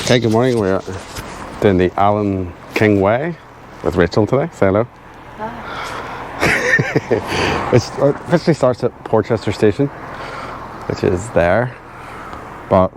Okay, good morning. We're doing the Allan King Way with Rachel today. Say hello. Hi. It officially starts at Portchester Station, which is there, but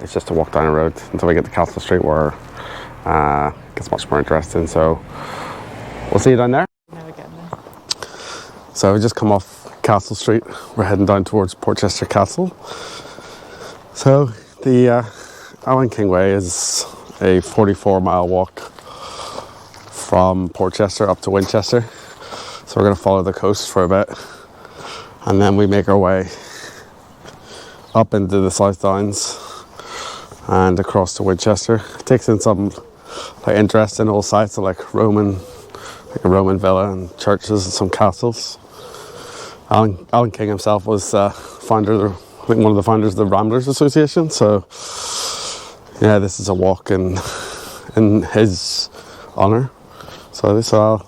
it's just a walk down the road until we get to Castle Street, where it gets much more interesting. So we'll see you down there. Never getting there. So we just come off Castle Street. We're heading down towards Portchester Castle. So the Allan King Way is a 44-mile walk from Portchester up to Winchester. So we're going to follow the coast for a bit, and then we make our way up into the South Downs and across to Winchester. It takes in some like interesting old sites, like a Roman villa and churches and some castles. Allan King himself was one of the founders of the Ramblers Association. So yeah, this is a walk in his honour. So this I'm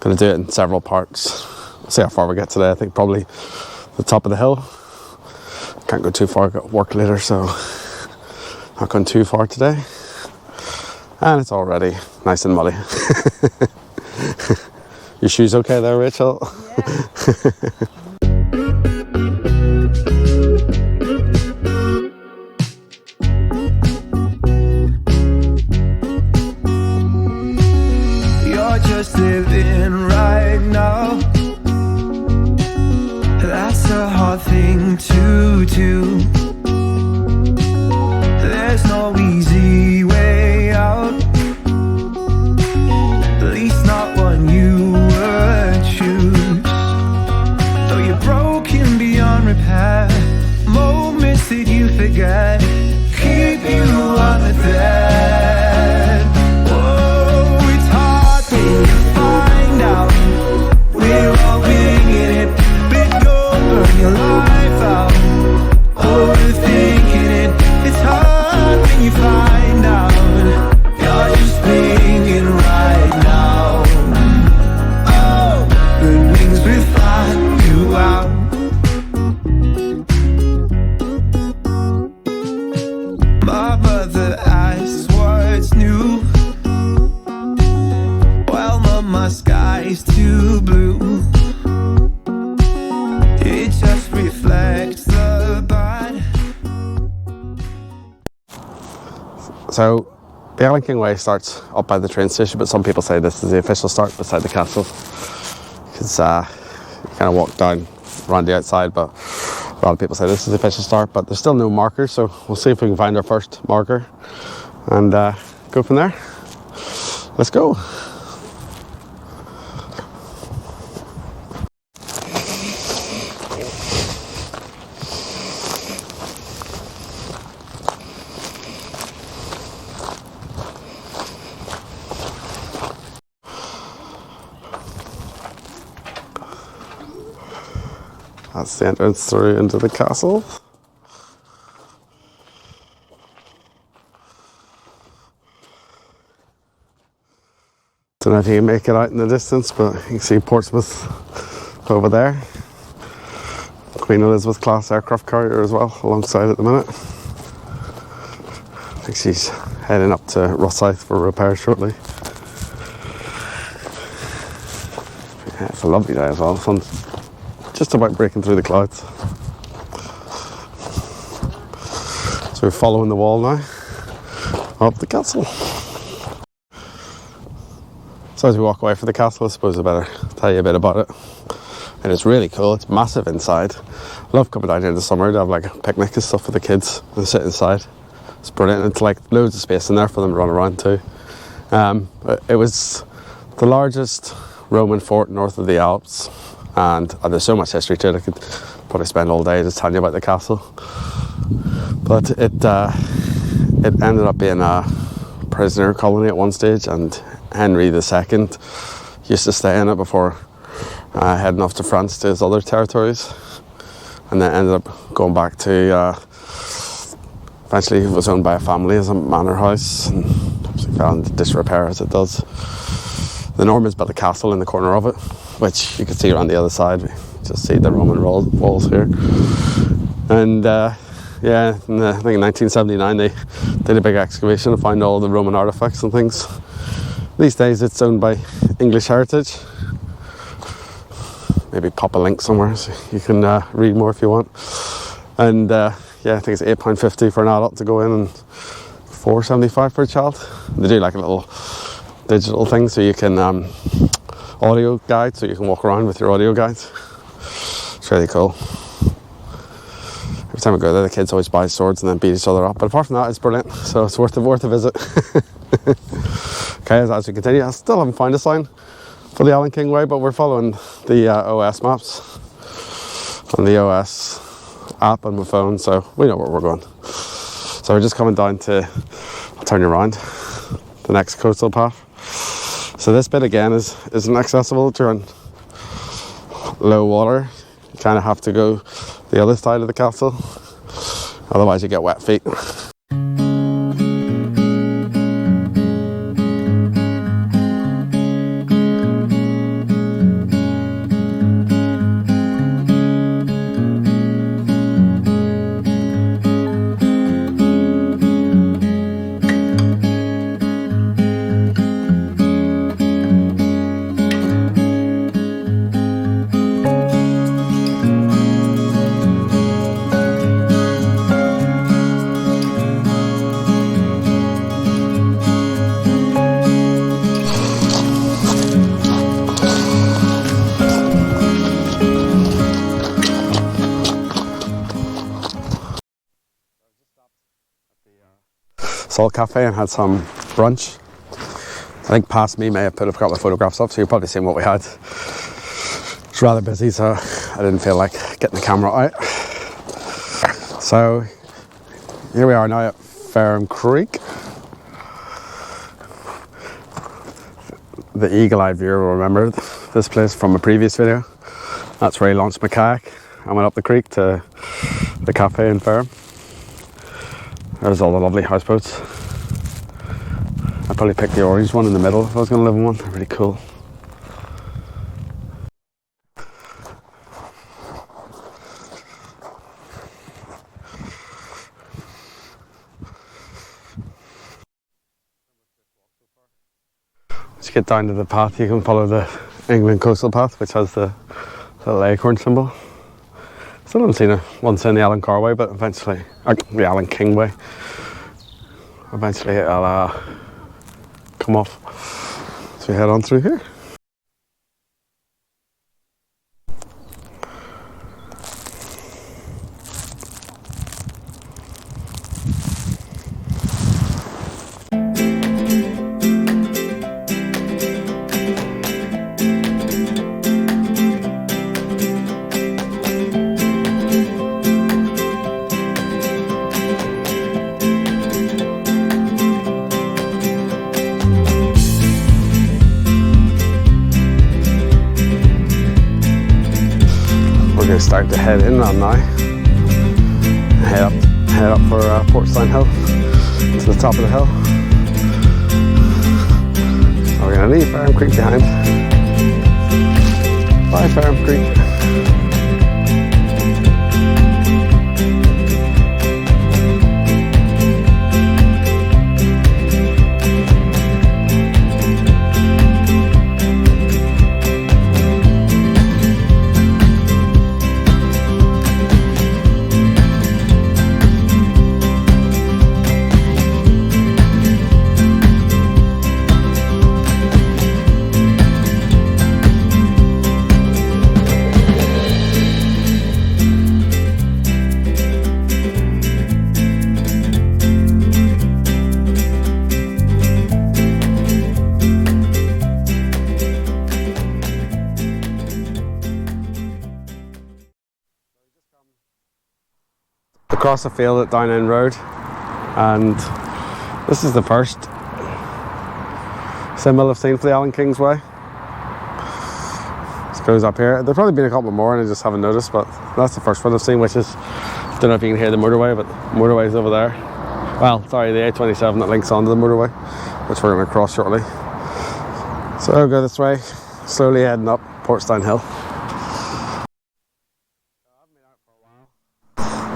going to do it in several parts. We'll see how far we get today. I think probably the top of the hill. Can't go too far, I've got work later, so not going too far today. And it's already nice and muddy. Your shoes okay there, Rachel? Yeah. Just living right now. That's a hard thing to do. There's no easy way out, at least not one you would choose. Though you're broken beyond repair, moments that you forget keep you on the thread. We're all winging it, but don't burn your life out, overthinking it. It's hard when you find out you're just winging right now. Oh, good wings will fly you out. My mother asks what's new, while my sky's too blue. It just reflects the bad. So the Allan King Way starts up by the train station, but some people say this is the official start beside the castle, because you kind of walk down around the outside, but a lot of people say this is the official start. But there's still no markers, so we'll see if we can find our first marker and go from there. Let's go. That's the entrance through into the castle. Don't know if you can make it out in the distance, but you can see Portsmouth over there. Queen Elizabeth class aircraft carrier as well, alongside at the minute. I think she's heading up to Rosyth for repair shortly. Yeah, it's a lovely day as well. The sun's just about breaking through the clouds. So we're following the wall now up the castle. So as we walk away from the castle, I suppose I better tell you a bit about it. And it's really cool. It's massive inside. I love coming down here in the summer to have like a picnic and stuff for the kids and sit inside. It's brilliant. It's like loads of space in there for them to run around too. It was the largest Roman fort north of the Alps. And there's so much history to it, I could probably spend all day just telling you about the castle. But it ended up being a prisoner colony at one stage, and Henry II used to stay in it before heading off to France to his other territories. And then ended up going back to, eventually it was owned by a family as a manor house, and obviously fell into disrepair as it does. The Normans built a castle in the corner of it, which you can see around the other side. You just see the Roman walls here. And Yeah, I think in 1979 they did a big excavation to find all the Roman artifacts and things. These days it's owned by English Heritage. Maybe pop a link somewhere so you can read more if you want. And yeah, I think it's £8.50 for an adult to go in and £4.75 for a child. They do like a little digital thing so you can audio guide, so you can walk around with your audio guides. It's really cool. Every time I go there, the kids always buy swords and then beat each other up. But apart from that, it's brilliant. So it's worth a visit. Okay, as we continue, I still haven't found a sign for the Allan King Way, but we're following the OS maps on the OS app on my phone, so we know where we're going. So we're just coming down to, I'll turn you around, the next coastal path. So this bit again isn't accessible during low water. You kind of have to go the other side of the castle, otherwise you get wet feet. Salt Cafe and had some brunch. I think past me may have put a couple of photographs up, so you've probably seen what we had. It's rather busy, so I didn't feel like getting the camera out. So here we are now at Ferrum Creek. The eagle-eyed viewer will remember this place from a previous video. That's where I launched my kayak and went up the creek to the cafe in Ferrum. There's all the lovely houseboats. I'd probably pick the orange one in the middle if I was going to live in one. They're really cool. Once you get down to the path, you can follow the England coastal path, which has the little acorn symbol. Still haven't seen it once in the Allan Way, but eventually, the Allan King Way. Eventually it'll come off. So we head on through here. Start to head in on now. Head up for Portchester Hill to the top of the hill. So we're going to leave Ferrum Creek behind. Bye Ferrum Creek. Across the field at Down End Road, and this is the first symbol I've seen for the Allan King's Way. This goes up here. There've probably been a couple more and I just haven't noticed, but that's the first one I've seen, which is, don't know if you can hear the motorway, but the motorway's over there. Well, sorry, the A27 that links onto the motorway, which we're going to cross shortly. So I'll go this way, slowly heading up Portchester Hill.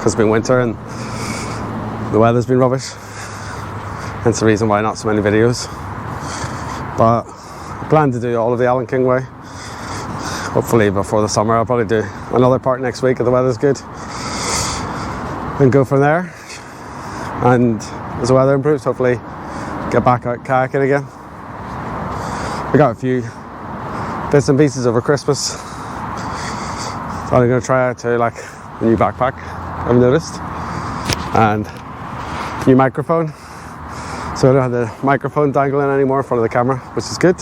It's been winter and The weather's been rubbish. Hence the reason why not so many videos. But I plan to do all of the Allan King Way. Hopefully before the summer. I'll probably do another part next week if the weather's good. And go from there. And as the weather improves, hopefully get back out kayaking again. I got a few bits and pieces over Christmas. So I'm going to try out to like a new backpack, I've noticed. And new microphone. So I don't have the microphone dangling anymore in front of the camera, which is good.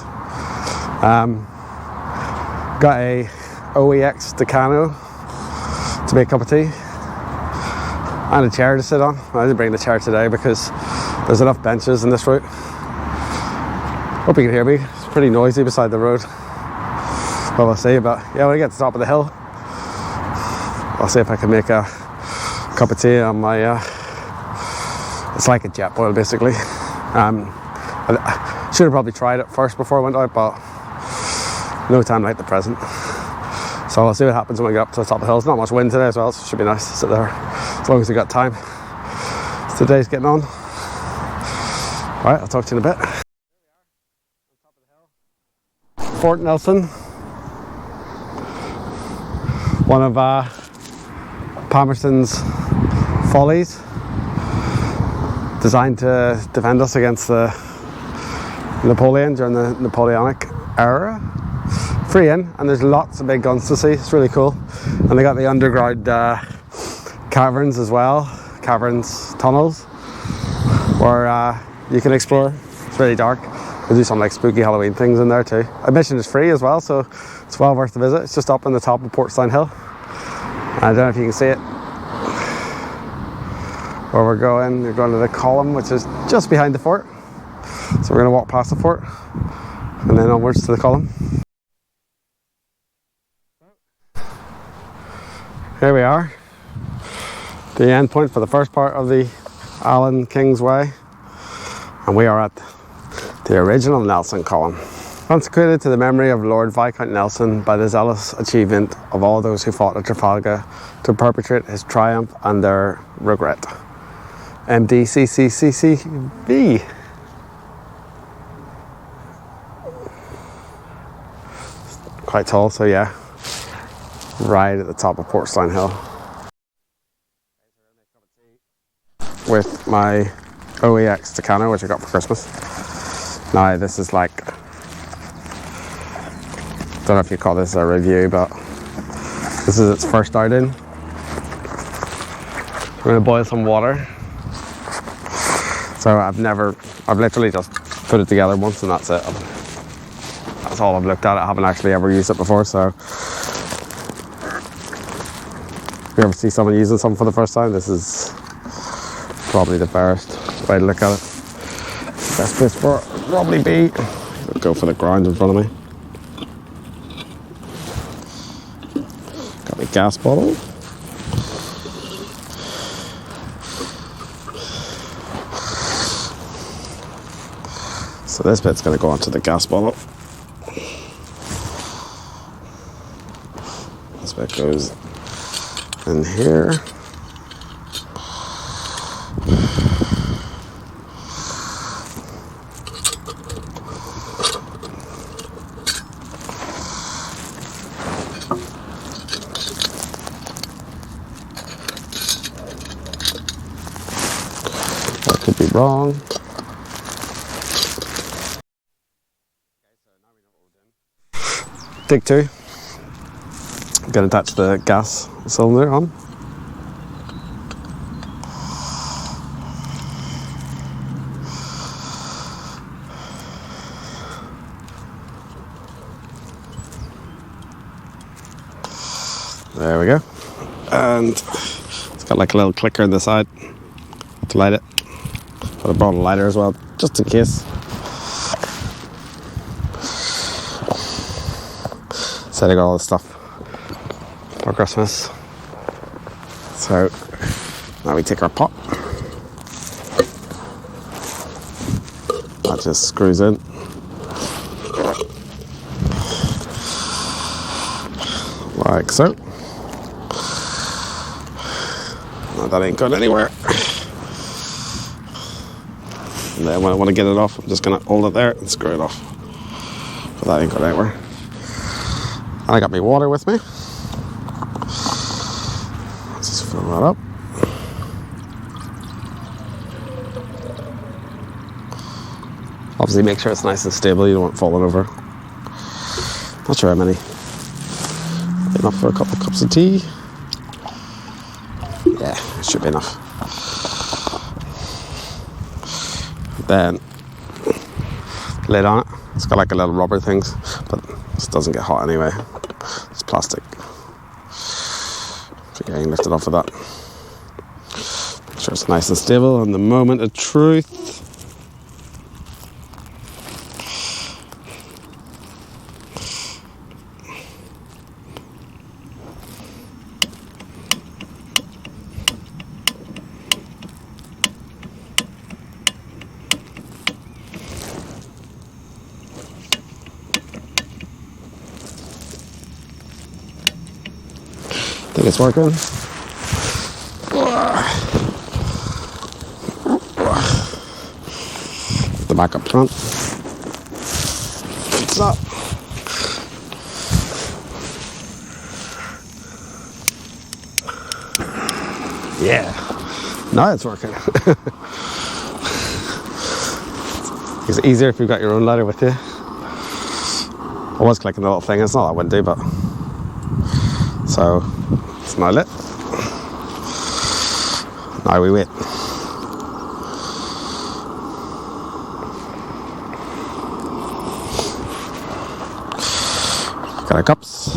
Got a OEX Tacano to make a cup of tea. And a chair to sit on. I didn't bring the chair today because there's enough benches in this route. Hope you can hear me. It's pretty noisy beside the road. Well, we'll see. But yeah, when I get to the top of the hill, I'll see if I can make a cup of tea on my... it's like a jet boil, basically. I should have probably tried it first before I went out, but no time like the present. So I'll see what happens when we get up to the top of the hill. There's not much wind today as well, so it should be nice to sit there as long as we got time. So today's getting on. Alright, I'll talk to you in a bit. Fort Nelson. One of Palmerston's follies. Designed to defend us against the Napoleon during the Napoleonic era. Free in, and there's lots of big guns to see. It's really cool. And they got the underground caverns as well, tunnels, where you can explore. It's really dark. They do some like spooky Halloween things in there too. Admission is free as well, so it's well worth the visit. It's just up on the top of Portchester Hill. I don't know if you can see it. Where we're going to the column, which is just behind the fort. So we're going to walk past the fort and then onwards to the column. Here we are, the end point for the first part of the Allan King's Way, and we are at the original Nelson column, consecrated to the memory of Lord Viscount Nelson by the zealous achievement of all those who fought at Trafalgar to perpetrate his triumph and their regret. MDCCCCV. Quite tall, so yeah. Right at the top of Portchester Hill. With my OEX Tacano, which I got for Christmas. Now this is like, don't know if you call this a review, but this is its first outing. We're going to boil some water. So I've literally just put it together once and that's it. That's all I've looked at. I haven't actually ever used it before, so if you ever see someone using something for the first time, this is probably the fairest way to look at it. Best place for it would probably be, I'll go for the ground in front of me. Got my gas bottle. So this bit's going to go onto the gas bottle. This bit goes in here. That could be wrong. Dig 2. I'm going to attach the gas cylinder on. There we go. And it's got like a little clicker on the side to light it. But I brought a lighter as well, just in case. Said I got all this stuff for Christmas. So now we take our pot. That just screws in. Like so. No, that ain't going anywhere. And then when I want to get it off, I'm just going to hold it there and screw it off. But that ain't going anywhere. And I got my water with me. Let's just fill that up. Obviously make sure it's nice and stable, you don't want it falling over. Not sure how many. Enough for a couple of cups of tea. Yeah, it should be enough. Then, lid on it. It's got like a little rubber things, but this doesn't get hot anyway. It's plastic. So yeah, you can lift it off with that. Make sure it's nice and stable. And the moment of truth. I think it's working. The back up front. It's up. Yeah. Now it's working. It's easier if you've got your own ladder with you. I was clicking the little thing, it's not that windy, but so it's now lit. Now we wait. Got our cups.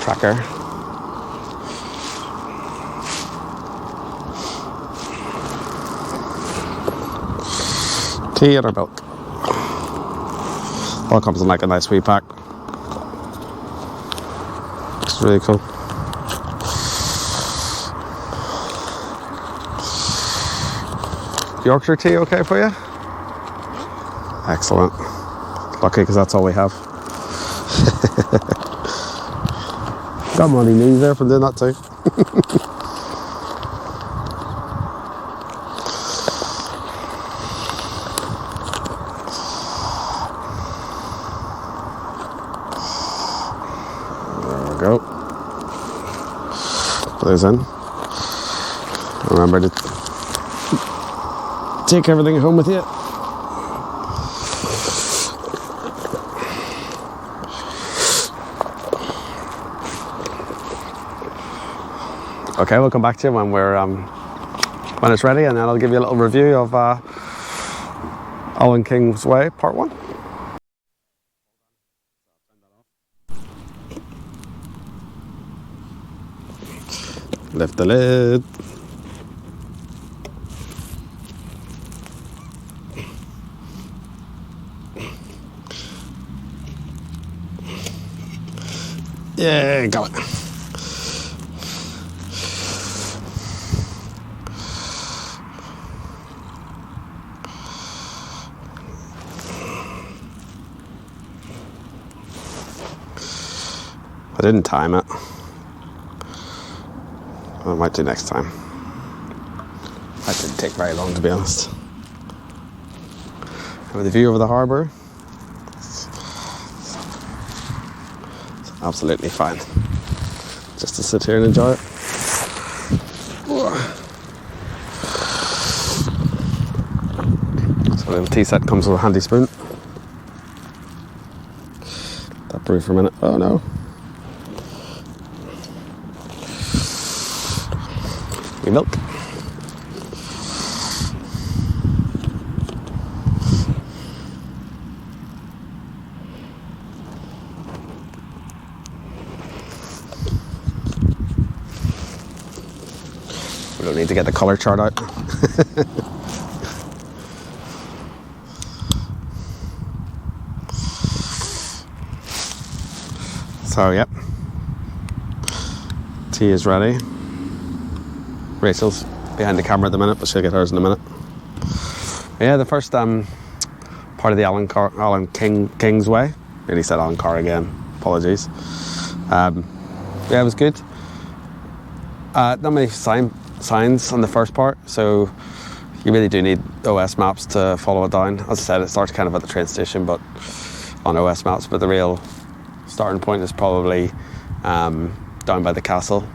Tracker. Tea and our milk. All comes in like a nice wee pack. It's really cool. Yorkshire tea okay for you? Excellent. Lucky because that's all we have. Got money knees there from doing that too. There we go. Put those in. Remember to take everything home with you. Okay, we'll come back to you when when it's ready, and then I'll give you a little review of Allan King's Way Part 1. Lift the lid. Yeah, got it. I didn't time it. I might do next time. That didn't take very long, to be honest. With the view over the harbour, it's absolutely fine. Just to sit here and enjoy it. So the tea set comes with a handy spoon. That brew for a minute. Oh no. Your milk. We don't need to get the colour chart out. So, yep. Tea is ready. Rachel's behind the camera at the minute, but she'll get hers in a minute. Yeah, the first part of the Allan King's Way Nearly said on car again. Apologies. Yeah, it was good. Not many signs on the first part, so you really do need OS maps to follow it down. As I said, it starts kind of at the train station, but on OS maps. But the real starting point is probably down by the castle,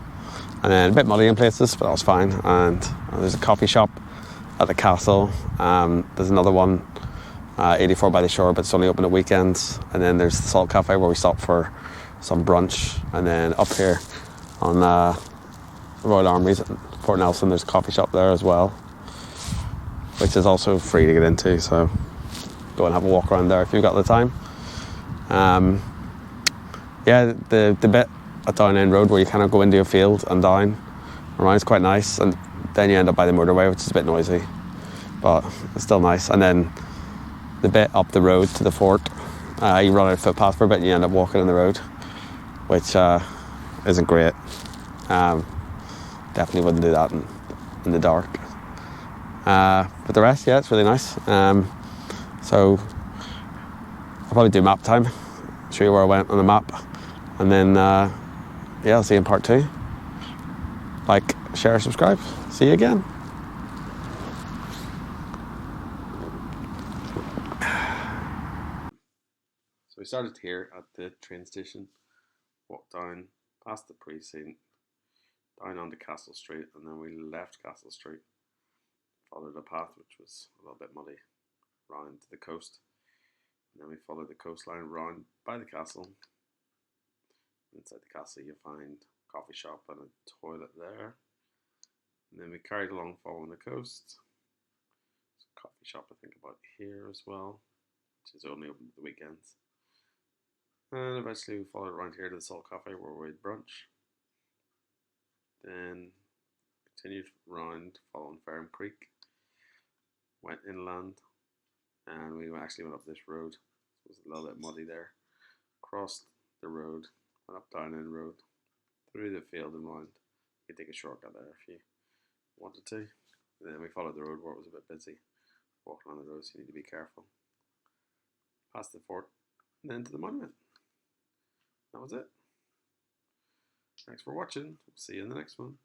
and then a bit muddy in places, but that was fine. And there's a coffee shop at the castle. There's another one, 84 by the shore, but it's only open at weekends. And then there's the Salt Cafe where we stopped for some brunch. And then up here on Royal Armouries at Fort Nelson, there's a coffee shop there as well, which is also free to get into. So go and have a walk around there if you've got the time. Yeah, the bit at Down End Road where you kind of go into a field and down around is quite nice, and then you end up by the motorway, which is a bit noisy, but it's still nice. And then the bit up the road to the fort, you run out of footpath for a bit and you end up walking on the road, which isn't great. Definitely wouldn't do that in the dark. But the rest, yeah, it's really nice. So I'll probably do map time, show you where I went on the map, and then yeah, I'll see you in part 2. Like, share, subscribe. See you again. So we started here at the train station, walked down past the precinct, down onto Castle Street, and then we left Castle Street, followed a path which was a little bit muddy, round to the coast, and then we followed the coastline round by the castle. Inside the castle you find a coffee shop and a toilet there, and then we carried along following the coast. There's a coffee shop I think about here as well, which is only open at the weekends, and eventually we followed around here to the Salt Cafe where we had brunch. Then continued round following Ferrum Creek, went inland, and we actually went up this road. It was a little bit muddy there. Crossed the road, went up Down End Road, through the field and round. You could take a shortcut there if you wanted to. And then we followed the road where it was a bit busy. Walking on the road, so you need to be careful. Past the fort, and then to the monument. That was it. Thanks for watching. See you in the next one.